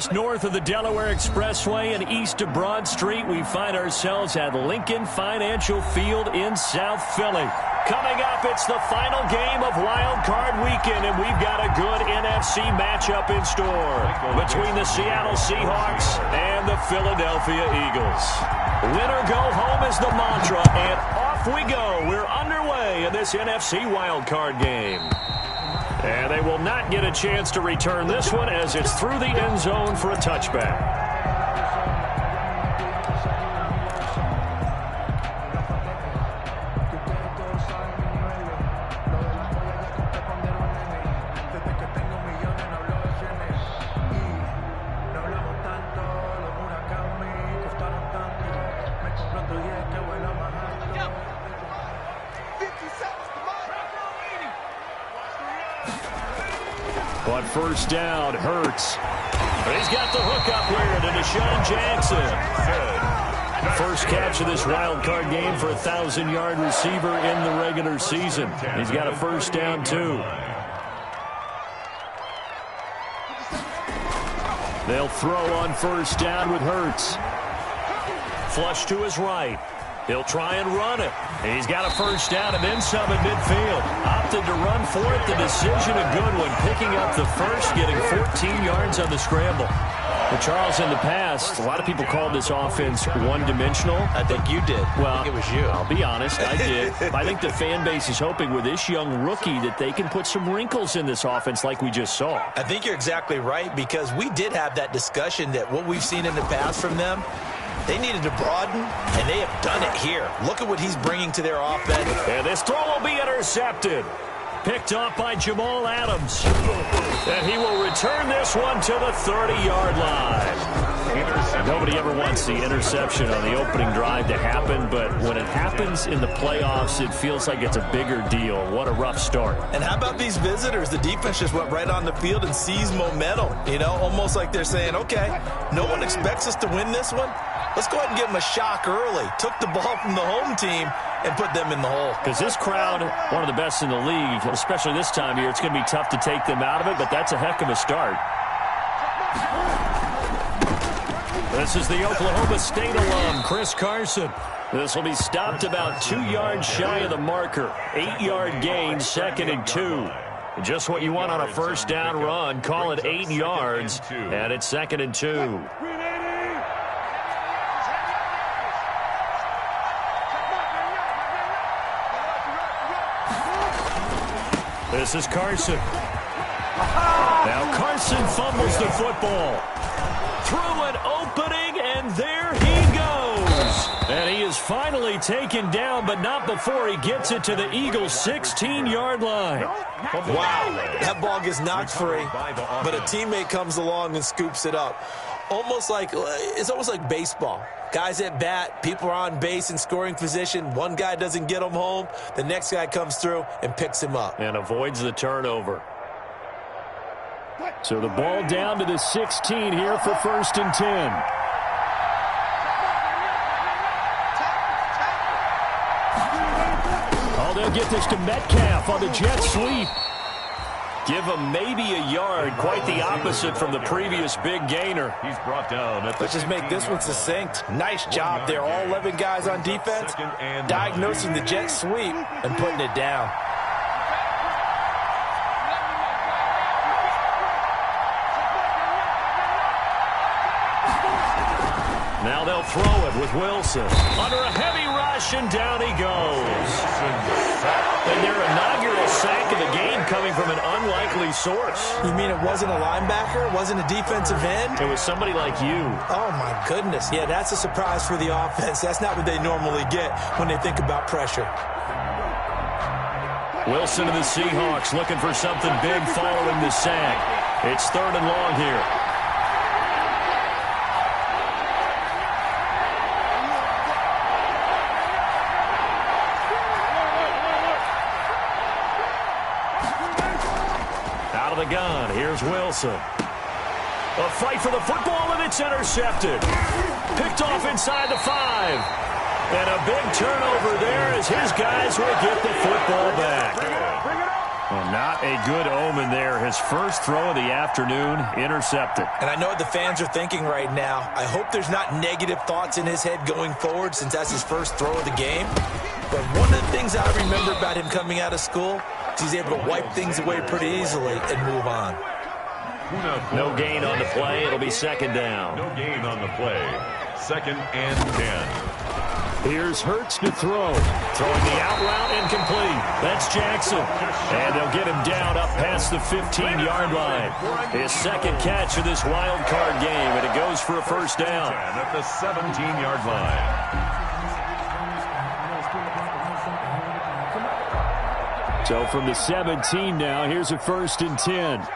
Just north of the Delaware Expressway and east of Broad Street, we find ourselves at Lincoln Financial Field in South Philly. Coming up, it's the final game of Wild Card Weekend, and we've got a good NFC matchup in store between the Seattle Seahawks and the Philadelphia Eagles. Win or go home is the mantra, and off we go. We're underway in this NFC Wild Card game. And they will not get a chance to return this one as it's through the end zone for a touchback. On first down, Hurts. He's got the hook up here to Deshaun Jackson. First catch of this wild card game for a 1,000-yard receiver in the regular season. He's got a first down, too. They'll throw on first down with Hurts. Flush to his right. He'll try and run it. He's got a first down and then some at midfield. Opted to run for it. The decision a good one. Picking up the first, getting 14 yards on the scramble. But Charles, in the past, a lot of people called this offense one-dimensional. I think you did. Well, I think it was you. I'll be honest, I did. I think the fan base is hoping with this young rookie that they can put some wrinkles in this offense like we just saw. I think you're exactly right, because we did have that discussion that what we've seen in the past from them, they needed to broaden, and they have done it here. Look at what he's bringing to their offense. And this throw will be intercepted. Picked off by Jamal Adams. And he will return this one to the 30-yard line. Nobody ever wants the interception on the opening drive to happen, but when it happens in the playoffs, it feels like it's a bigger deal. What a rough start. And how about these visitors? The defense just went right on the field and seized momentum. You know, almost like they're saying, okay, no one expects us to win this one. Let's go ahead and give them a shock early. Took the ball from the home team and put them in the hole. Because this crowd, one of the best in the league, especially this time of year, it's going to be tough to take them out of it, but that's a heck of a start. This is the Oklahoma State alum, Chris Carson. This will be stopped about 2 yards shy of the marker. 8-yard gain, 2nd and 2. Just what you want on a first down run. Call it 8 yards, and it's 2nd and 2. This is Carson. Now Carson fumbles the football. Through an opening, and there he goes. And he is finally taken down, but not before he gets it to the Eagles' 16-yard line. Wow, that ball gets knocked free, but a teammate comes along and scoops it up. It's almost like baseball. Guys at bat, people are on base in scoring position. One guy doesn't get him home. The next guy comes through and picks him up. And avoids the turnover. So the ball down to the 16 here for 1st and 10. Oh, they'll get this to Metcalf on the jet sweep. Give him maybe a yard, quite the opposite from the previous big gainer. He's brought down. Let's just make this one succinct. Nice job there, all 11 guys on defense, diagnosing the jet sweep and putting it down. Now they'll throw it with Wilson. Under a heavy rush, and down he goes. And their inaugural sack of the game coming from an unlikely source. You mean it wasn't a linebacker? It wasn't a defensive end? It was somebody like you. Oh, my goodness. Yeah, that's a surprise for the offense. That's not what they normally get when they think about pressure. Wilson and the Seahawks looking for something big following the sack. It's 3rd and long here. Out of the gun, here's Wilson. A fight for the football, and it's intercepted. Picked off inside the 5. And a big turnover there as his guys will get the football back. Well, not a good omen there. His first throw of the afternoon intercepted. And I know what the fans are thinking right now. I hope there's not negative thoughts in his head going forward since that's his first throw of the game. But one of the things I remember about him coming out of school is he's able to wipe things away pretty easily and move on. No gain on the play. It'll be second down. No gain on the play. 2nd and 10. Here's Hurts to throw. Throwing the out route incomplete. That's Jackson. And they'll get him down up past the 15-yard line. His second catch of this wild card game, and it goes for a first down. At the 17-yard line. So from the 17 now, here's a 1st and 10.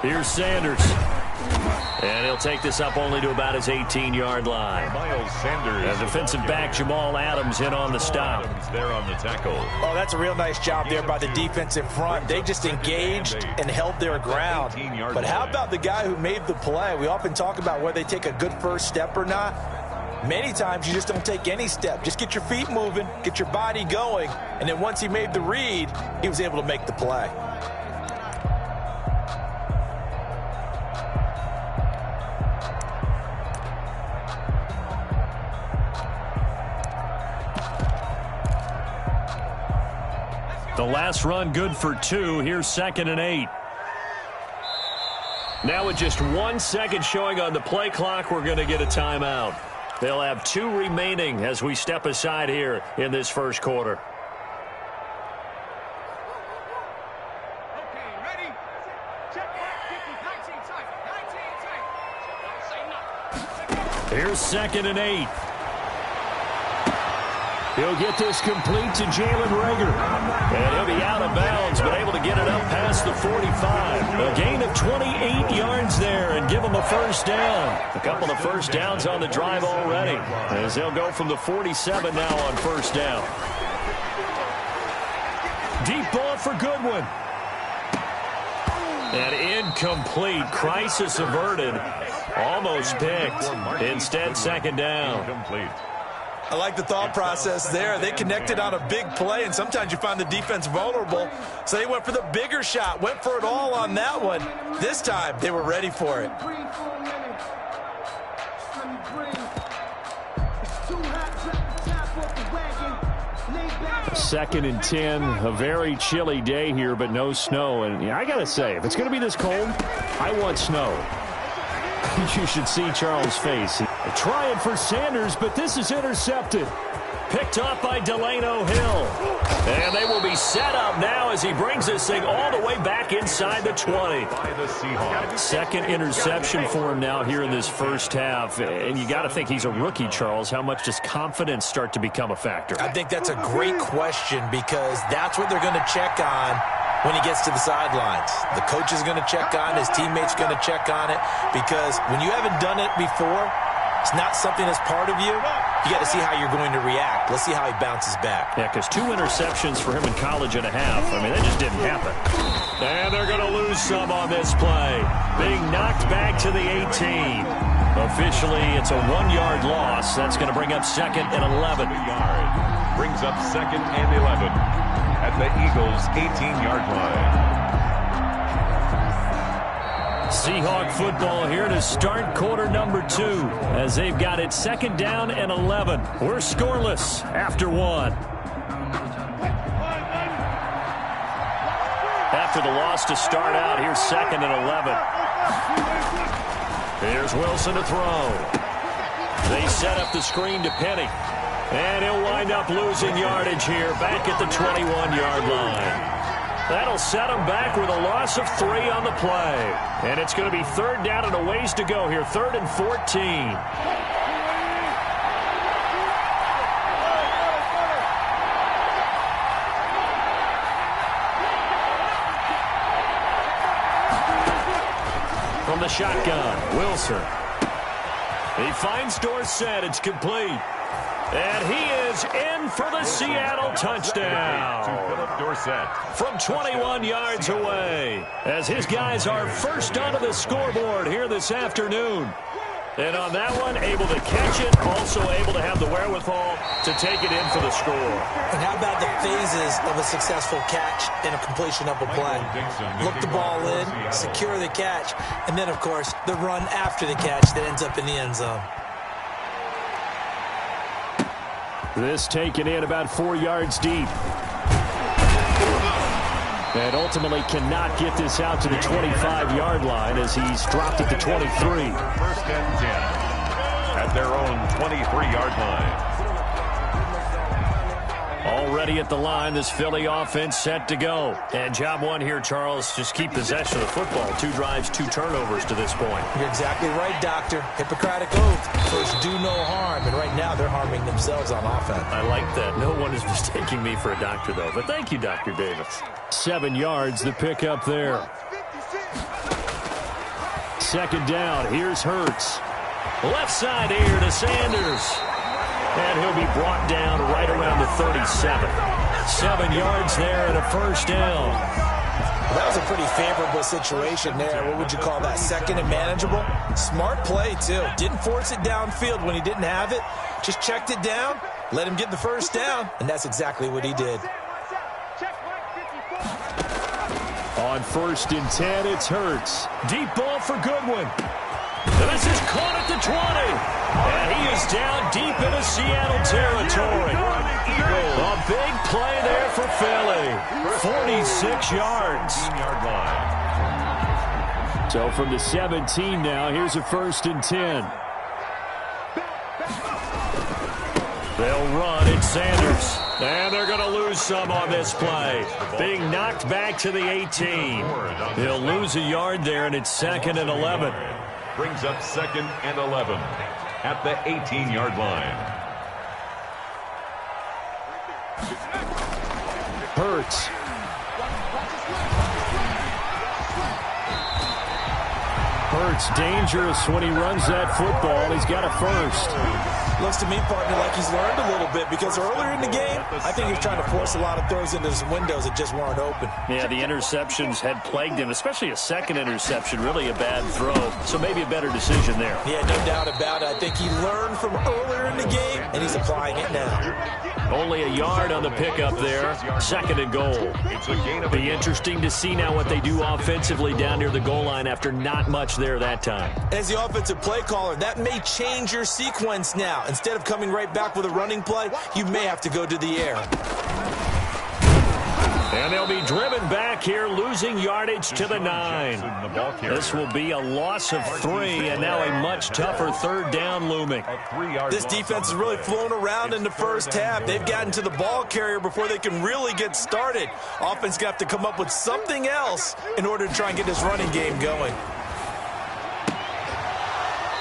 Here's Sanders. And he'll take this up only to about his 18-yard line. Miles Sanders. And defensive back Jamal Adams in on the stop. There on the tackle. Oh, that's a real nice job there by the defensive front. They just engaged and held their ground. But how about the guy who made the play? We often talk about whether they take a good first step or not. Many times you just don't take any step. Just get your feet moving, get your body going, and then once he made the read, he was able to make the play. The last run good for 2. Here's 2nd and 8. Now with just 1 second showing on the play clock, we're going to get a timeout. They'll have 2 remaining as we step aside here in this first quarter. Okay, ready? Check back, 19 tight. Here's 2nd and 8. He'll get this complete to Jalen Reagor. And he'll be out of bounds, but able to get it up past the 45. A gain of 28 yards there and give him a first down. A couple of first downs on the drive already, as they'll go from the 47 now on first down. Deep ball for Goodwin. And incomplete. Crisis averted. Almost picked. Instead, second down. Incomplete. I like the thought process there. They connected on a big play, and sometimes you find the defense vulnerable. So they went for the bigger shot, went for it all on that one. This time, they were ready for it. 2nd and 10. A very chilly day here, but no snow. And I got to say, if it's going to be this cold, I want snow. You should see Charles' face. Trying for Sanders, but this is intercepted. Picked up by Delano Hill. And they will be set up now as he brings this thing all the way back inside the 20. By the Seahawks. Second interception for him now here in this first half. And you got to think he's a rookie, Charles. How much does confidence start to become a factor? I think that's a great question because that's what they're going to check on when he gets to the sidelines. The coach is going to check on it. His teammates going to check on it because when you haven't done it before, it's not something that's part of you. You got to see how you're going to react. Let's see how he bounces back. Yeah, because 2 interceptions for him in college and a half. I mean, that just didn't happen. And they're going to lose some on this play. Being knocked back to the 18. Officially, it's a 1-yard loss. That's going to bring up 2nd and 11. Brings up 2nd and 11 at the Eagles' 18-yard line. Seahawk football here to start quarter number 2 as they've got it 2nd down and 11. We're scoreless after 1. After the loss to start out, here's 2nd and 11. Here's Wilson to throw. They set up the screen to Penny. And he'll wind up losing yardage here back at the 21-yard line. That'll set him back with a loss of 3 on the play. And it's going to be 3rd down and a ways to go here. 3rd and 14. From the shotgun, Wilson. He finds Dorsett. It's complete. And he is in for the Seattle touchdown. To Philip Dorsett. From 21 yards away. As his guys are first onto the scoreboard here this afternoon. And on that one, able to catch it, also able to have the wherewithal to take it in for the score. And how about the phases of a successful catch and a completion of a play? Look the ball in, secure the catch, and then, of course, the run after the catch that ends up in the end zone. This taken in about 4 yards deep. And ultimately cannot get this out to the 25-yard line as he's dropped at the 23. First and 10 at their own 23-yard line. Already at the line, this Philly offense set to go. And job one here, Charles, just keep possession of the football. 2 drives, 2 turnovers to this point. You're exactly right, Doctor. Hippocratic oath. First, do no harm. And right now, they're harming themselves on offense. I like that. No one is mistaking me for a doctor, though. But thank you, Dr. Davis. 7 yards, the pickup there. Second down, here's Hurts. Left side here to Sanders. And he'll be brought down right around the 37. 7 yards there and a first down. That was a pretty favorable situation there. What would you call that? Second and manageable? Smart play, too. Didn't force it downfield when he didn't have it. Just checked it down, let him get the first down, and that's exactly what he did. On 1st and 10, it's Hurts. Deep ball for Goodwin. And this is caught at the 20. And he is down deep into Seattle territory. A big play there for Philly. 46 yards. So from the 17 now, here's a 1st and 10. They'll run. It's Sanders. And they're going to lose some on this play. Being knocked back to the 18. They'll lose a yard there, and it's 2nd and 11. Brings up 2nd and 11 at the 18-yard line. Hurts. Hurts dangerous when he runs that football. He's got a first. Looks to me, partner, like he's learned a little bit because earlier in the game, I think he was trying to force a lot of throws into some windows that just weren't open. Yeah, the interceptions had plagued him, especially a second interception, really a bad throw. So maybe a better decision there. Yeah, no doubt about it. I think he learned from earlier in the game, and he's applying it now. Only a yard on the pickup there. 2nd and goal. Be interesting to see now what they do offensively down near the goal line after not much there that time. As the offensive play caller, that may change your sequence now. Instead of coming right back with a running play, you may have to go to the air. And they'll be driven back here, losing yardage to the 9. This will be a loss of 3, and now a much tougher 3rd down looming. This defense has really flown around in the first half. They've gotten to the ball carrier before they can really get started. Offense got to come up with something else in order to try and get this running game going.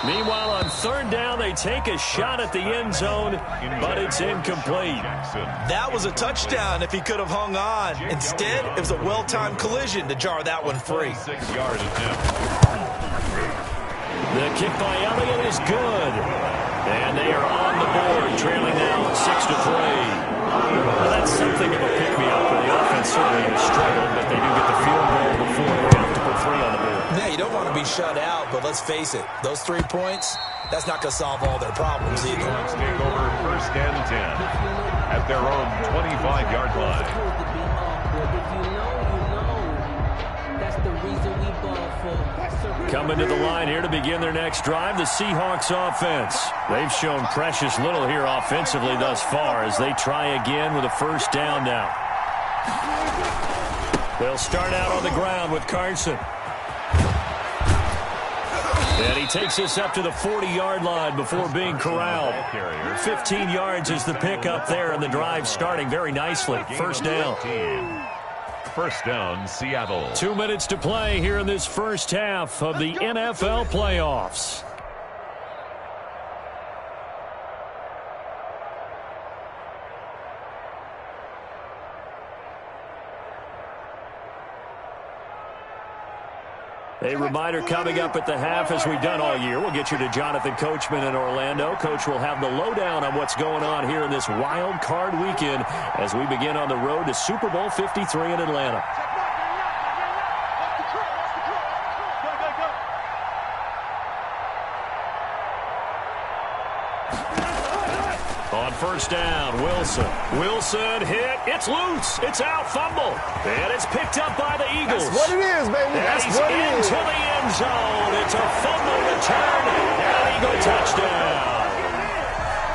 Meanwhile, on 3rd down, they take a shot at the end zone, but it's incomplete. That was a touchdown if he could have hung on. Instead, it was a well-timed collision to jar that one free. 6-yard attempt. The kick by Elliott is good. And they are on the board, trailing now 6-3. Well, that's something of a pick-me-up for the offense. Certainly has struggled, but they do get the field goal before they're able to put 3 on the board. Yeah, you don't want to be shut out, but let's face it, those 3 points, that's not going to solve all their problems either. Let's take over 1st and 10 at their own 25-yard line. Coming to the line here to begin their next drive, the Seahawks offense. They've shown precious little here offensively thus far as they try again with a 1st down now. They'll start out on the ground with Carson. And he takes us up to the 40-yard line before being corralled. 15 yards is the pickup there, and the drive starting very nicely. 1st down. 1st down, Seattle. 2 minutes to play here in this first half of the NFL playoffs. A reminder coming up at the half, as we've done all year. We'll get you to Jonathan Coachman in Orlando. Coach will have the lowdown on what's going on here in this wild card weekend as we begin on the road to Super Bowl 53 in Atlanta. On first down, Wilson. Wilson hit. It's loose. It's out. Fumble. And it's picked up by the Eagles. That's what it is, baby. That's He's what it is. into the end zone. It's a fumble return. And an Eagle touchdown.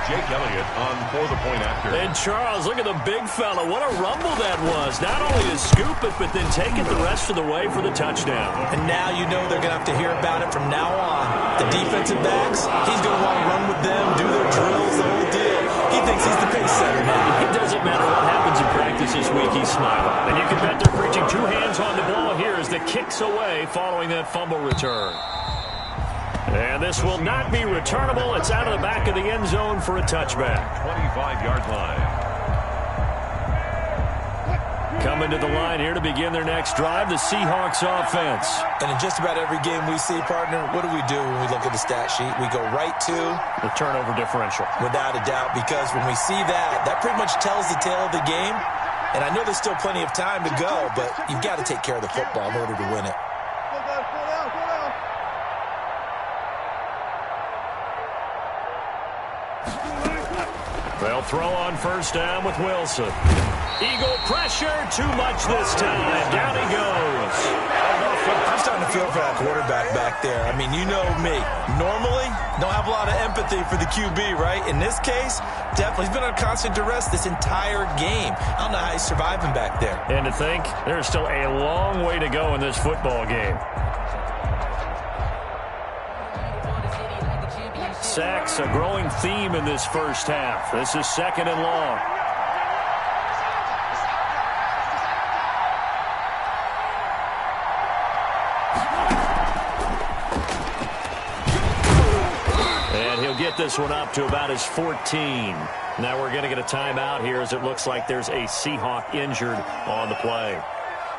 Jake Elliott on for the point after. And Charles, look at the big fella. What a rumble that was. Not only to scoop it, but then take it the rest of the way for the touchdown. And now you know they're going to have to hear about it from now on. The defensive backs, he's going to want to run with them, do their drills, the whole deal. He thinks he's the pace setter now. It doesn't matter what happens in practice this week, he's smiling. And you can bet they're preaching two hands on the ball here as the kick's away following that fumble return. And this will not be returnable. It's out of the back of the end zone for a touchback. 25-yard line. Coming to the line here to begin their next drive, the Seahawks offense. And in just about every game we see, partner, what do we do when we look at the stat sheet? We go right to the turnover differential. Without a doubt, because when we see that, that pretty much tells the tale of the game. And I know there's still plenty of time to go, but you've got to take care of the football in order to win it. They'll throw on first down with Wilson. Eagle pressure, too much this time. Down he goes. I'm starting to feel for that quarterback back there. I mean, you know me. Normally, don't have a lot of empathy for the QB, right? In this case, definitely. He's been under constant duress this entire game. I don't know how he's surviving back there. And to think, there's still a long way to go in this football game. Sacks, a growing theme in this first half. This is second and long. And he'll get this one up to about his 14. Now we're going to get a timeout here as it looks like there's a Seahawk injured on the play.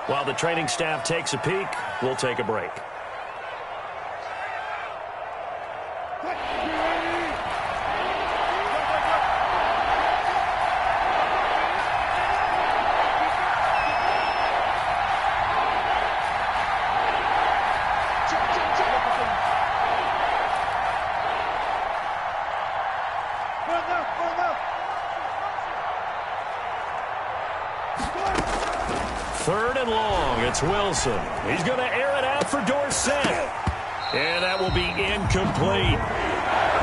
While the training staff takes a peek, we'll take a break. Third and long, it's Wilson. He's going to air it out for Dorsett. And that will be incomplete.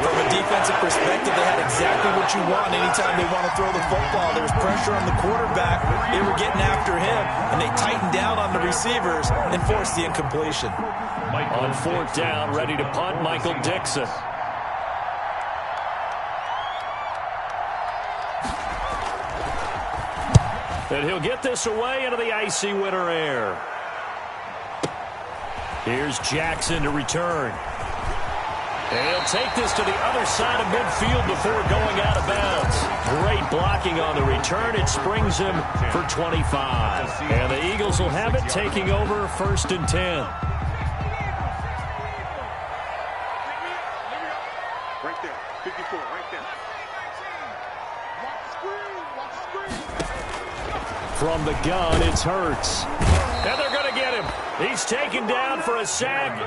From a defensive perspective, they had exactly what you want anytime they want to throw the football. There was pressure on the quarterback. They were getting after him, and they tightened down on the receivers and forced the incompletion. On fourth down, ready to punt, Michael Dixon. And he'll get this away into the icy winter air. Here's Jackson to return. And he'll take this to the other side of midfield before going out of bounds. Great blocking on the return. It springs him for 25. And the Eagles will have it, taking over first and 10. Right there, 54, right there. Watch the screen, watch the screen. From the gun, it's Hurts. And they're going to get him. He's taken down for a sack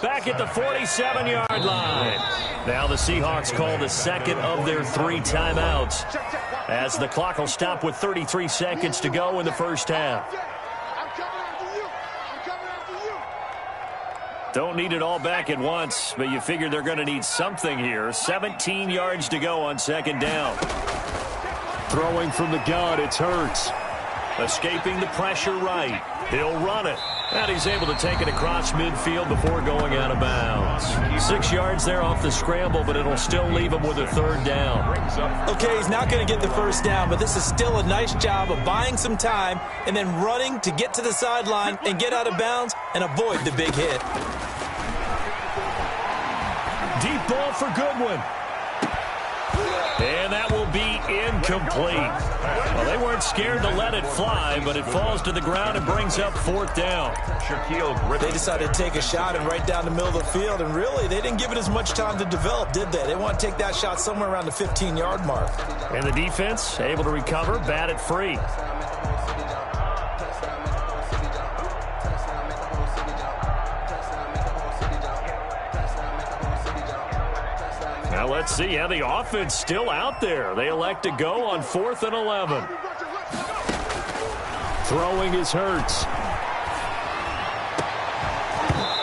back at the 47-yard line. Now the Seahawks call the second of their 3 timeouts as the clock will stop with 33 seconds to go in the first half. I'm coming after you. I'm coming after you. Don't need it all back at once, but you figure they're going to need something here. 17 yards to go on second down. Throwing from the gun, it's Hurts. Escaping the pressure right. He'll run it. And he's able to take it across midfield before going out of bounds. 6 yards there off the scramble, but it'll still leave him with a third down. Okay, he's not going to get the first down, but this is still a nice job of buying some time and then running to get to the sideline and get out of bounds and avoid the big hit. Deep ball for Goodwin. And that will be incomplete. Well, they weren't scared to let it fly, but it falls to the ground and brings up fourth down. They decided to take a shot and right down the middle of the field, and really, they didn't give it as much time to develop, did they? They want to take that shot somewhere around the 15-yard mark. And the defense able to recover, bat it free. Now let's see how the offense still out there. They elect to go on 4th and 11. Throwing is Hurts.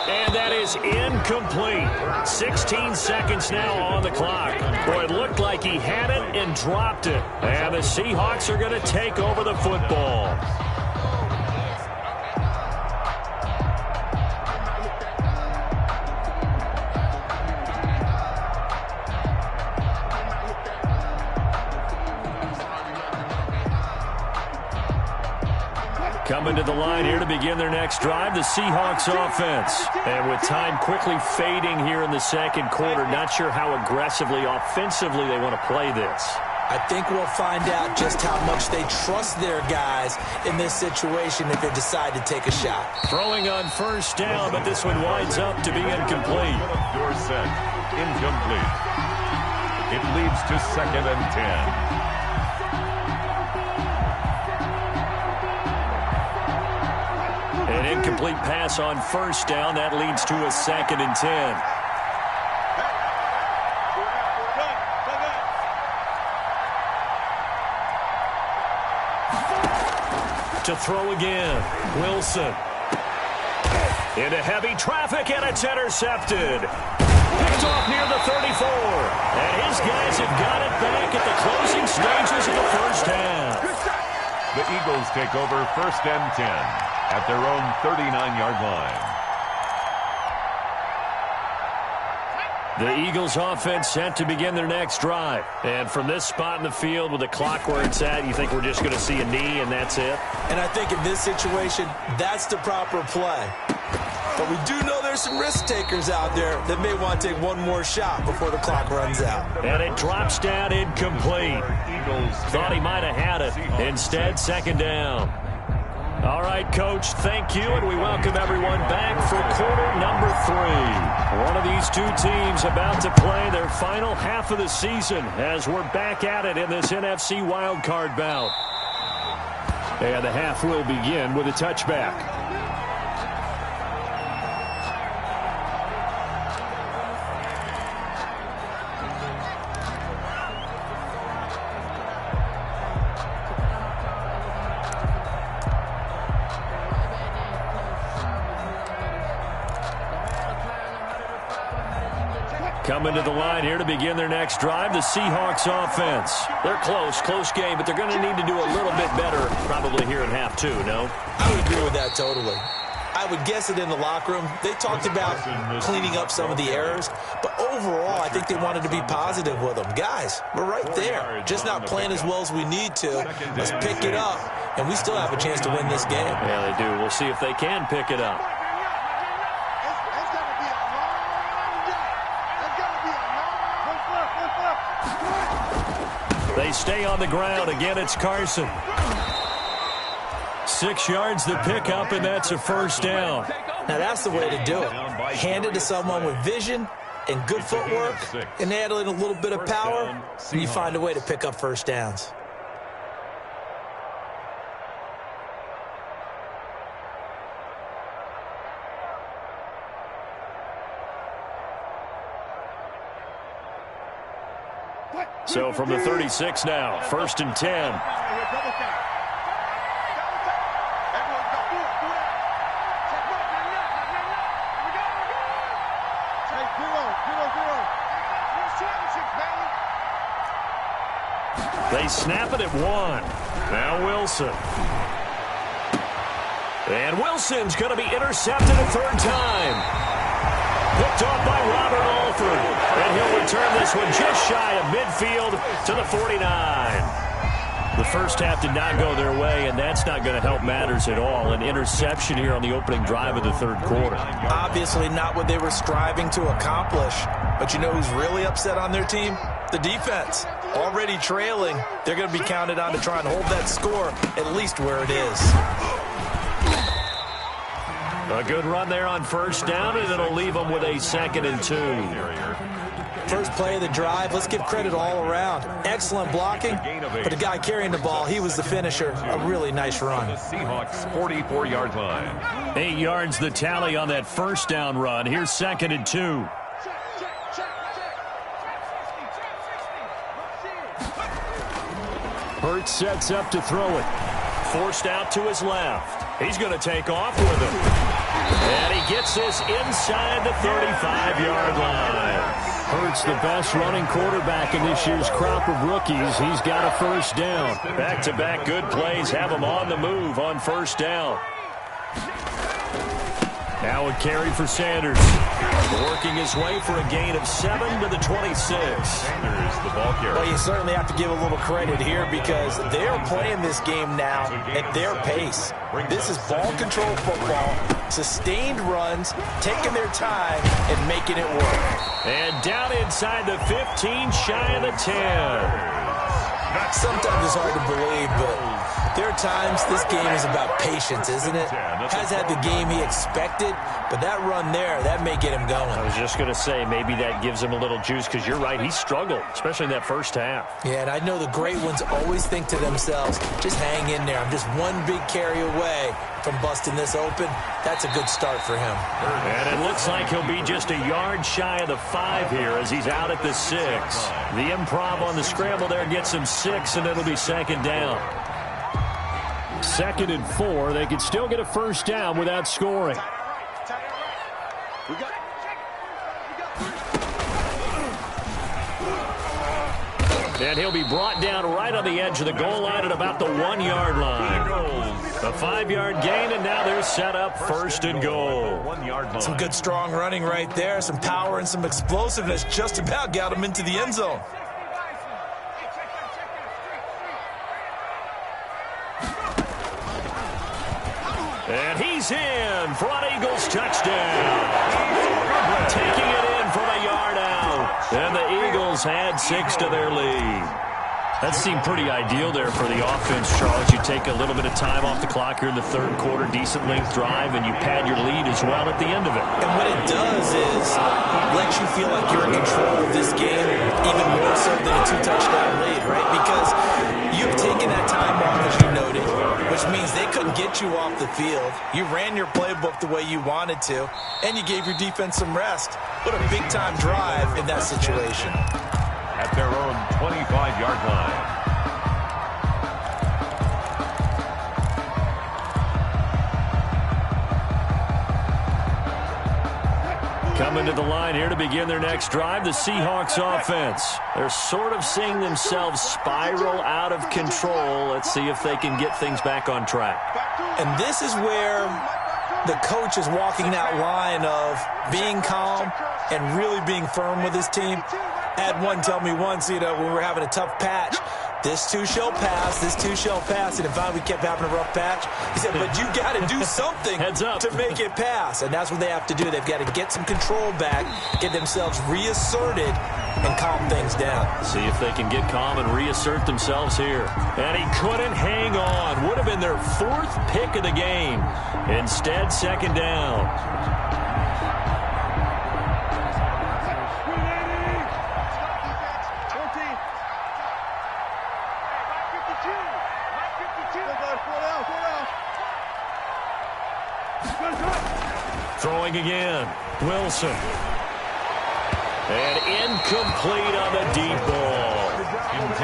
And that is incomplete. 16 seconds now on the clock. Boy, it looked like he had it and dropped it. And the Seahawks are going to take over the football. Coming to the line here to begin their next drive, the Seahawks offense. And with time quickly fading here in the second quarter, not sure how aggressively, offensively they want to play this. I think we'll find out just how much they trust their guys in this situation if they decide to take a shot. Throwing on 1st down, but this one winds up to be incomplete. Your set, incomplete. It leads to 2nd and 10. An incomplete pass on 1st down. That leads to a 2nd and 10. To throw again. Wilson. Into heavy traffic, and it's intercepted. Picked off near the 34. And his guys have got it back at the closing stages of the first half. The Eagles take over 1st and 10 at their own 39-yard line. The Eagles offense set to begin their next drive. And from this spot in the field with the clock where it's at, you think we're just going to see a knee and that's it? And I think in this situation, that's the proper play. But we do know there's some risk takers out there that may want to take one more shot before the clock runs out. And it drops down incomplete. Thought he might have had it. Instead, 2nd down. All right, Coach, thank you, and we welcome everyone back for quarter number 3. One of these two teams about to play their final half of the season as we're back at it in this NFC wildcard bout. And the half will begin with a touchback. Coming to the line here to begin their next drive, the Seahawks offense. They're close game, but they're going to need to do a little bit better probably here in half 2, no? I would agree with that totally. I would guess it in the locker room. They talked about cleaning up some of the errors, but overall, I think they wanted to be positive with them. Guys, we're right there. Just not playing as well as we need to. Let's pick it up, and we still have a chance to win this game. Yeah, they do. We'll see if they can pick it up. They stay on the ground. Again, it's Carson. 6 yards the pickup, and that's a 1st down. Now, that's the way to do it. Hand it to someone with vision and good footwork, and add in a little bit of power, and you find a way to pick up 1st downs. So from the 36 now, 1st and 10. They snap it at 1. Now Wilson. And Wilson's going to be intercepted a 3rd time. Picked off by Robert Alford. And he'll return this one just shy of midfield to the 49. The first half did not go their way, and that's not going to help matters at all. An interception here on the opening drive of the 3rd quarter. Obviously not what they were striving to accomplish. But you know who's really upset on their team? The defense. Already trailing. They're going to be counted on to try and hold that score at least where it is. A good run there on 1st down, and it'll leave them with a 2nd and 2. First play of the drive, let's give credit all around. Excellent blocking, but the guy carrying the ball, he was the finisher. A really nice run. The Seahawks 44-yard line. 8 yards the tally on that 1st down run. Here's 2nd and 2. Hurts sets up to throw it. Forced out to his left. He's going to take off with him. And he gets this inside the 35-yard line. Hurts the best running quarterback in this year's crop of rookies. He's got a first down. Back-to-back good plays have him on the move on first down. Now a carry for Sanders. Working his way for a gain of 7 to the 26. Sanders, the ball carrier. Well, you certainly have to give a little credit here because they're playing this game now at their pace. This is ball control football, sustained runs, taking their time and making it work. And down inside the 15, shy of the 10. Sometimes it's hard to believe, but there are times this game is about patience, isn't it? Has had the game he expected, but that run there, that may get him going. I was just going to say, maybe that gives him a little juice because you're right, he struggled, especially in that first half. Yeah, and I know the great ones always think to themselves, just hang in there. I'm just one big carry away from busting this open. That's a good start for him. And it looks like he'll be just a yard shy of the 5 here as he's out at the 6. The improv on the scramble there gets him 6, and it'll be second down. 2nd and 4. They could still get a first down without scoring. And he'll be brought down right on the edge of the goal line at about the 1-yard line. A 5-yard gain, and now they're set up 1st and goal. 1-yard line. Some good strong running right there, some power and some explosiveness just about got him into the end zone. And he's in for an Eagles touchdown. Taking it in from a yard out. And the Eagles add 6 to their lead. That seemed pretty ideal there for the offense, Charles. You take a little bit of time off the clock here in the 3rd quarter, decent length drive, and you pad your lead as well at the end of it. And what it does is let you feel like you're in control of this game even more so than a 2-touchdown lead, right? Because you've taken that time off, as you noted, which means they couldn't get you off the field. You ran your playbook the way you wanted to, and you gave your defense some rest. What a big-time drive in that situation. At their own 25-yard line. Coming to the line here to begin their next drive, the Seahawks offense. They're sort of seeing themselves spiral out of control. Let's see if they can get things back on track. And this is where the coach is walking that line of being calm and really being firm with his team. I had one tell me once, when we were having a tough patch, this too shall pass, this too shall pass. And if we kept having a rough patch, he said, but you got to do something to make it pass. And that's what they have to do. They've got to get some control back, get themselves reasserted, and calm things down. See if they can get calm and reassert themselves here. And he couldn't hang on. Would have been their 4th pick of the game. Instead, 2nd down. Throwing again. Wilson. And incomplete on the deep ball.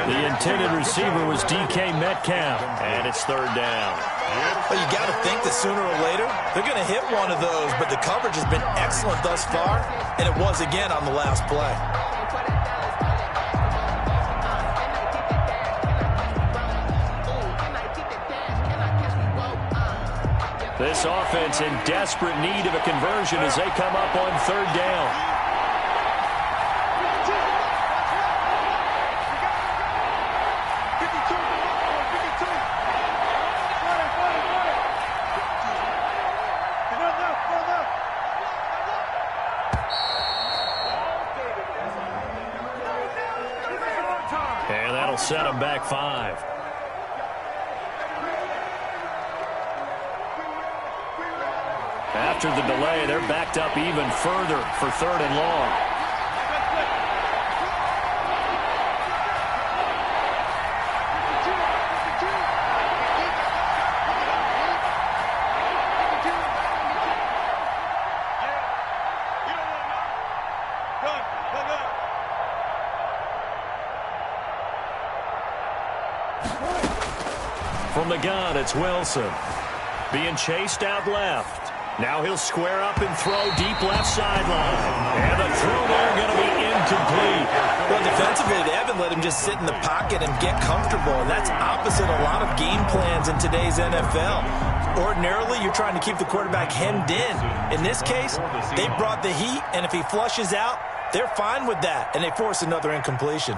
The intended receiver was DK Metcalf. And it's 3rd down. Well, you got to think that sooner or later they're going to hit one of those, but the coverage has been excellent thus far, and it was again on the last play. This offense in desperate need of a conversion as they come up on 3rd down. And that'll set them back 5. After the delay, they're backed up even further for 3rd and long. From the gun, it's Wilson. Being chased out left. Now he'll square up and throw deep left sideline. And the throw there going to be incomplete. Well, defensively, they haven't let him just sit in the pocket and get comfortable. And that's opposite a lot of game plans in today's NFL. Ordinarily, you're trying to keep the quarterback hemmed in. In this case, they brought the heat, and if he flushes out, they're fine with that, and they force another incompletion.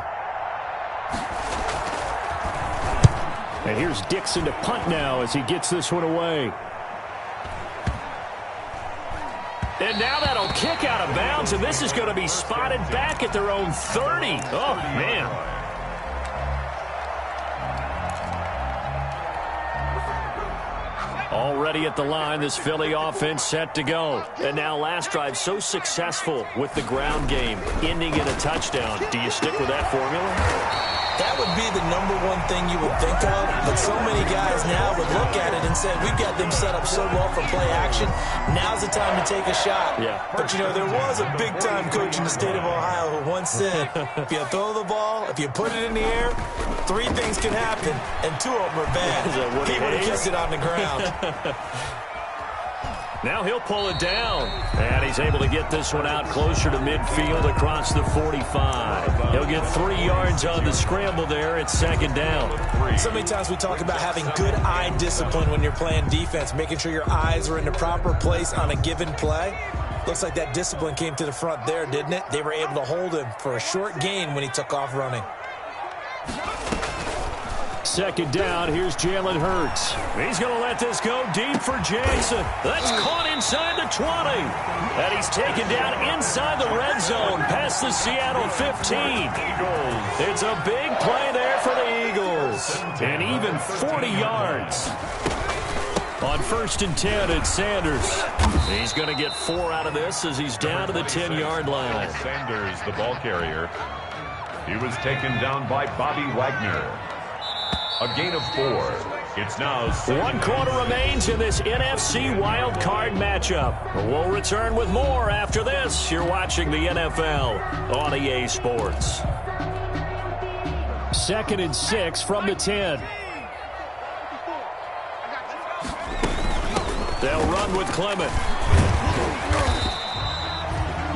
And here's Dixon to punt now as he gets this one away. And now that'll kick out of bounds, and this is going to be spotted back at their own 30. Oh, man. Already at the line, this Philly offense set to go. And now last drive so successful with the ground game, ending in a touchdown. Do you stick with that formula? That would be the number one thing you would think of, but so many guys now would look at it and say, we've got them set up so well for play action, now's the time to take a shot. Yeah. But, you know, there was a big-time coach in the state of Ohio who once said, if you throw the ball, if you put it in the air, 3 things can happen, and 2 of them are bad. He would have kept it on the ground. Now he'll pull it down, and he's able to get this one out closer to midfield across the 45. He'll get 3 yards on the scramble there at second down. So many times we talk about having good eye discipline when you're playing defense, making sure your eyes are in the proper place on a given play. Looks like that discipline came to the front there, didn't it? They were able to hold him for a short gain when he took off running. Second down, here's Jalen Hurts. He's going to let this go deep for Jason. That's caught inside the 20. And he's taken down inside the red zone past the Seattle 15. It's a big play there for the Eagles. And even 40 yards. On 1st and 10, it's Sanders. He's going to get 4 out of this as he's down to the 10-yard line. Sanders, the ball carrier. He was taken down by Bobby Wagner. A gain of 4. It's now 1 quarter remains in this NFC wild card matchup. We'll return with more after this. You're watching the NFL on EA Sports. 2nd and 6 from the 10. They'll run with Clement.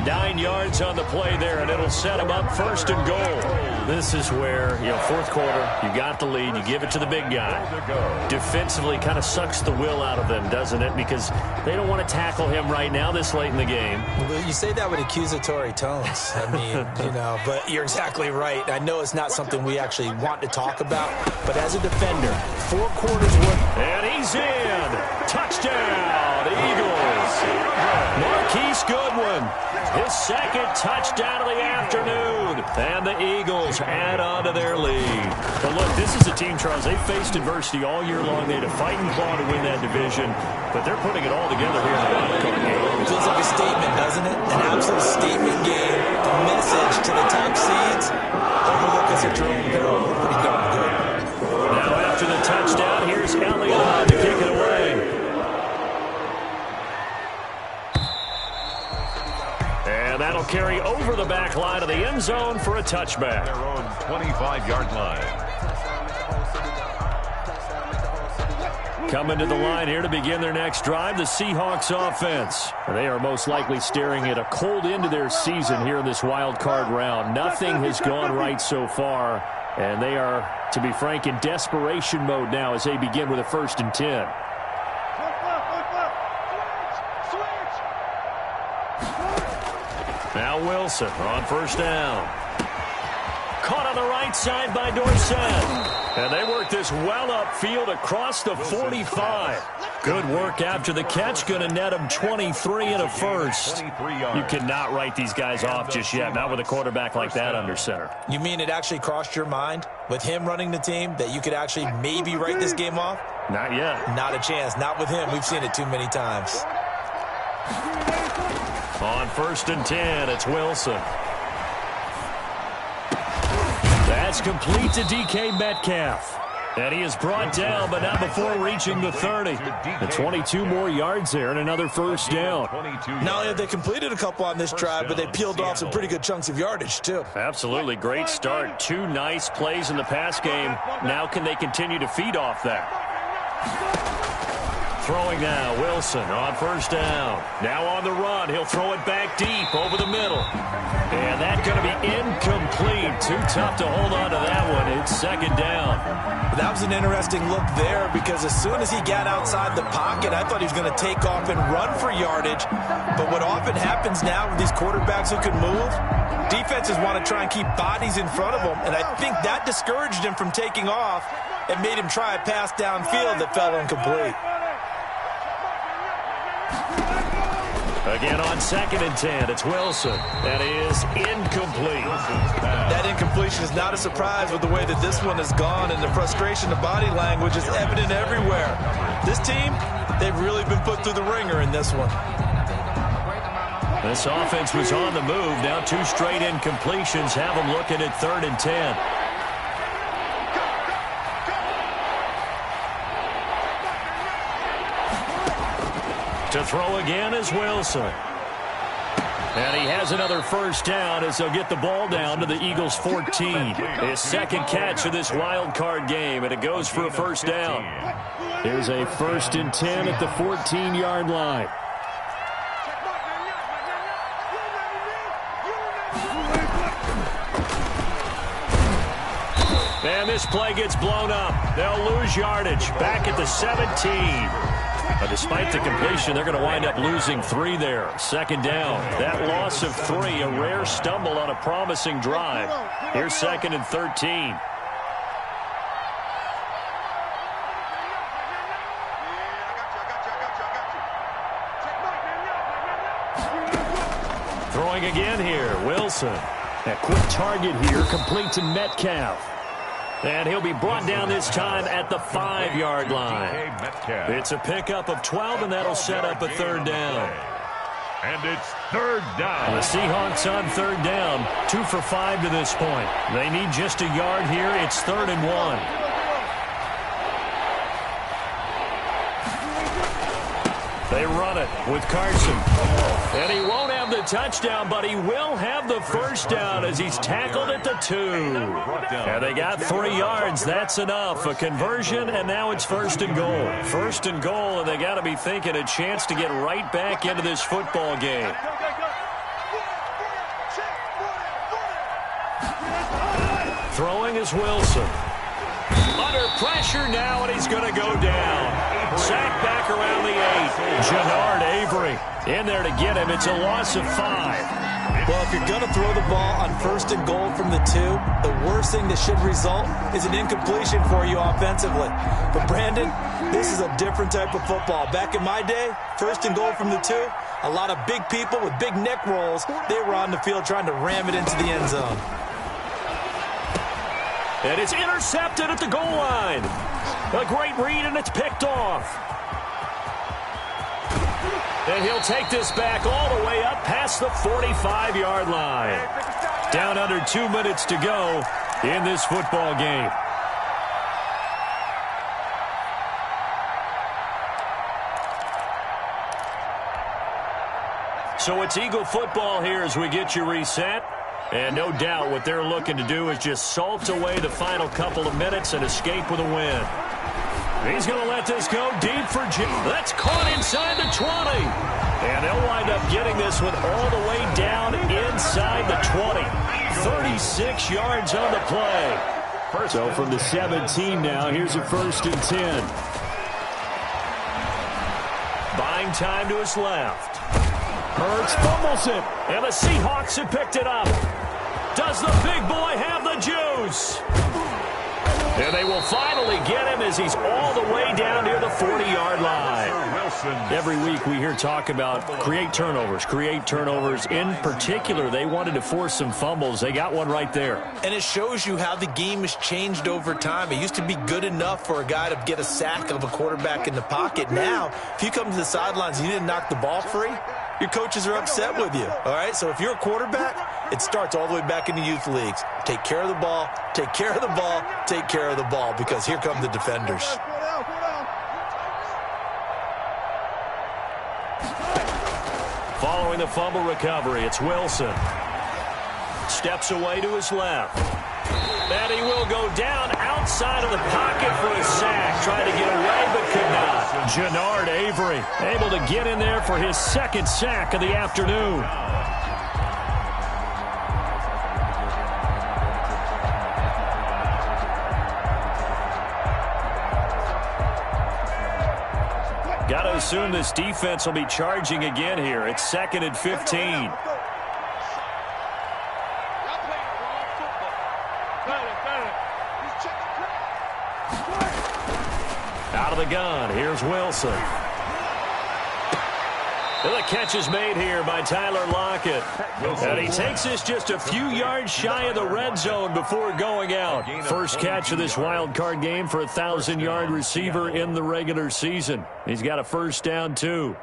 9 yards on the play there, and it'll set them up 1st and goal. This is where, you know, 4th quarter, you got the lead, you give it to the big guy. Defensively kind of sucks the will out of them, doesn't it? Because they don't want to tackle him right now this late in the game. Well, you say that with accusatory tones. I mean, you know, but you're exactly right. I know it's not something we actually want to talk about, but as a defender, 4 quarters worth. And he's in. Touchdown, Eagles. Marquise Goodwin. His 2nd touchdown of the afternoon. And the Eagles add on to their lead. But look, this is a team, Charles, they faced adversity all year long. They had to fight and claw to win that division. But they're putting it all together here in the wild card game. It feels like a statement, doesn't it? An absolute statement game. The message to the top seeds. Overlook us at your own peril. We're pretty darn good. Now after the touchdown, here's Elliott to kick it away. And that'll carry over the back line of the end zone for a touchback. Their own 25-yard line. Coming to the line here to begin their next drive, the Seahawks offense. They are most likely staring at a cold end to their season here in this wild card round. Nothing has gone right so far, and they are, to be frank, in desperation mode now as they begin with a 1st and 10. Now Wilson on 1st down. Caught on the right side by Dorsett. And they work this well upfield across the 45. Good work after the catch. Going to net them 23 and a 1st. You cannot write these guys off just yet. Not with a quarterback like that under center. You mean it actually crossed your mind with him running the team that you could actually maybe write this game off? Not yet. Not a chance. Not with him. We've seen it too many times. On 1st and 10, it's Wilson. That's complete to DK Metcalf. And he is brought down, but not before reaching the 30. The 22 more yards there and another first down. Not only have they completed a couple on this drive, but they peeled off some pretty good chunks of yardage, too. Absolutely. Great start. 2 nice plays in the pass game. Now can they continue to feed off that? Throwing now, Wilson on first down. Now on the run. He'll throw it back deep over the middle. And that's going to be incomplete. Too tough to hold on to that one. It's second down. That was an interesting look there because as soon as he got outside the pocket, I thought he was going to take off and run for yardage. But what often happens now with these quarterbacks who can move, defenses want to try and keep bodies in front of them. And I think that discouraged him from taking off and made him try a pass downfield that fell incomplete. Again on second and 10, it's Wilson. That is incomplete. That incompletion is not a surprise with the way that this one has gone, and the frustration, the body language is evident everywhere. This team, they've really been put through the ringer in this one. This offense was on the move. Now 2 straight incompletions have them looking at third and 10. To throw again is Wilson. And he has another first down as they'll get the ball down to the Eagles' 14. His second catch of this wild card game, and it goes for a first down. Here's a first and 10 at the 14-yard line. And this play gets blown up. They'll lose yardage back at the 17. But despite the completion, they're going to wind up losing 3 there. Second down. That loss of 3, a rare stumble on a promising drive. Here's second and 13. Throwing again here, Wilson. A quick target here, complete to Metcalf. And he'll be brought down this time at the 5-yard line. It's a pickup of 12, and that'll set up a third down. And it's third down. The Seahawks on third down, 2 for 5 to this point. They need just a yard here. It's 3rd and 1. They run it with Carson. And he won't have the touchdown, but he will have the first down as he's tackled at the 2. And they got 3 yards. That's enough. A conversion, and now it's 1st and goal. 1st and goal, and they got to be thinking a chance to get right back into this football game. Throwing is Wilson. Under pressure now, and he's going to go down. Sacked back around the 8. Jannard Avery in there to get him. It's a loss of 5. Well, if you're going to throw the ball on 1st and goal from the 2, the worst thing that should result is an incompletion for you offensively. But, Brandon, this is a different type of football. Back in my day, 1st and goal from the 2, a lot of big people with big neck rolls, they were on the field trying to ram it into the end zone. And it's intercepted at the goal line. A great read, and it's picked off. And he'll take this back all the way up past the 45-yard line. Down under 2 minutes to go in this football game. So it's Eagle football here as we get you reset. And no doubt what they're looking to do is just salt away the final couple of minutes and escape with a win. He's going to let this go deep for Jim. That's caught inside the 20. And they'll wind up getting this one all the way down inside the 20. 36 yards on the play. So from the 17 now, here's a 1st and 10. Buying time to his left. Hurts fumbles it, and the Seahawks have picked it up. Does the big boy have the juice? And they will finally get him as he's all the way down near the 40-yard line. Every week we hear talk about create turnovers. In particular, they wanted to force some fumbles. They got one right there. And it shows you how the game has changed over time. It used to be good enough for a guy to get a sack of a quarterback in the pocket. Now, if you come to the sidelines and you didn't knock the ball free, your coaches are upset with you, all right? So if you're a quarterback, It starts all the way back in the youth leagues. Take care of the ball, take care of the ball, take care of the ball, because here come the defenders. Following the fumble recovery, it's Wilson. Steps away to his left. And he will go down outside of the pocket for a sack. Tried to get away, but could not. Jannard Avery able to get in there for his second sack of the afternoon. Got to assume this defense will be charging again here. It's 2nd and 15. Out of the gun, here's Wilson. And the catch is made here by Tyler Lockett. And he takes this just a few yards shy of the red zone before going out. First catch of this wild card game for a 1,000-yard receiver in the regular season. He's got a first down, too.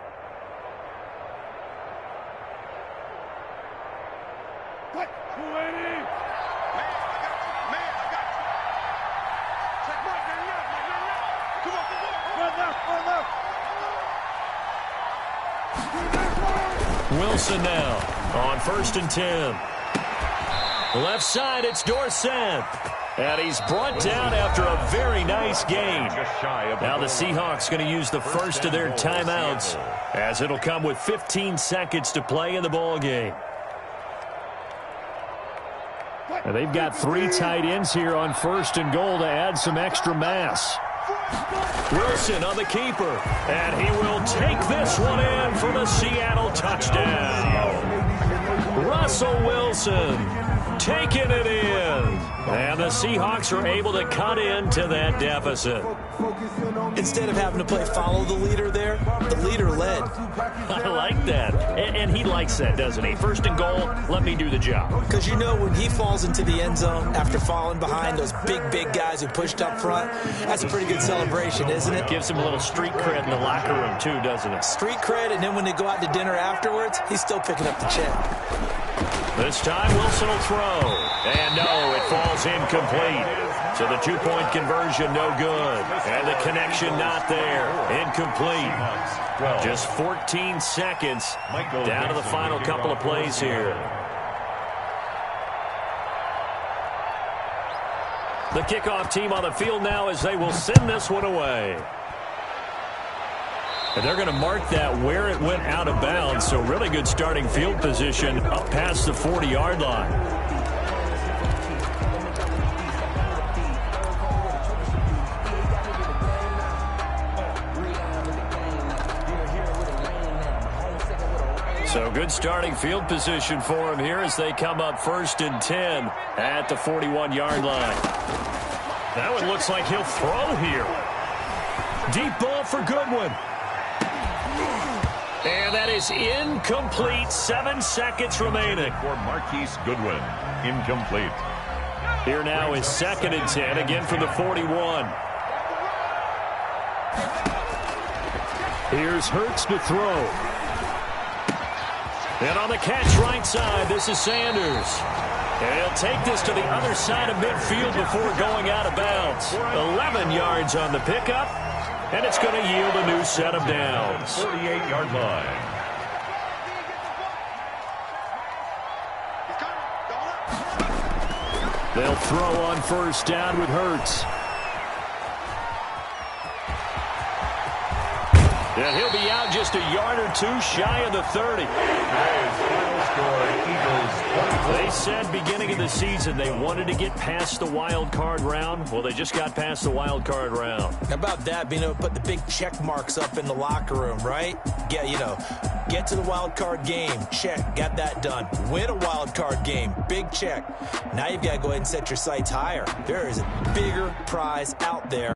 Wilson now on 1st and 10. Left side, it's Dorsett. And he's brought down after a very nice gain. Now the Seahawks going to use the first of their timeouts, as it'll come with 15 seconds to play in the ball game. And they've got 3 tight ends here on 1st and goal to add some extra mass. Wilson on the keeper, and he will take this one in for the Seattle touchdown. Russell Wilson taking it in, and the Seahawks are able to cut into that deficit. Instead of having to play follow the leader there, the leader led. I like that, and he likes that, doesn't he? 1st and goal, let me do the job. Because you know when he falls into the end zone after falling behind those big guys who pushed up front, that's a pretty good celebration, isn't it? Gives him a little street cred in the locker room, too, doesn't it? Street cred, and then when they go out to dinner afterwards, he's still picking up the check. This time Wilson will throw. And no, it falls incomplete. So the 2-point conversion no good. And the connection not there. Incomplete. Just 14 seconds down to the final couple of plays here. The kickoff team on the field now as they will send this one away. And they're going to mark that where it went out of bounds. So really good starting field position up past the 40-yard line. So good starting field position for him here as they come up 1st and 10 at the 41-yard line. That one looks like he'll throw here. Deep ball for Goodwin. And that is incomplete. 7 seconds remaining. For Marquise Goodwin, incomplete. Here now is 2nd and 10, again from the 41. Here's Hurts to throw. And on the catch right side, this is Sanders. And he'll take this to the other side of midfield before going out of bounds. 11 yards on the pickup. And it's going to yield a new set of downs. 48-yard line. They'll throw on 1st down with Hurts. And he'll be out just a yard or 2 shy of the 30. Final score, Eagles. They said beginning of the season they wanted to get past the wild card round. Well, they just got past the wild card round. How about that, being able to put the big check marks up in the locker room, right? Get to the wild card game. Check. Got that done. Win a wild card game. Big check. Now you've got to go ahead and set your sights higher. There is a bigger prize out there.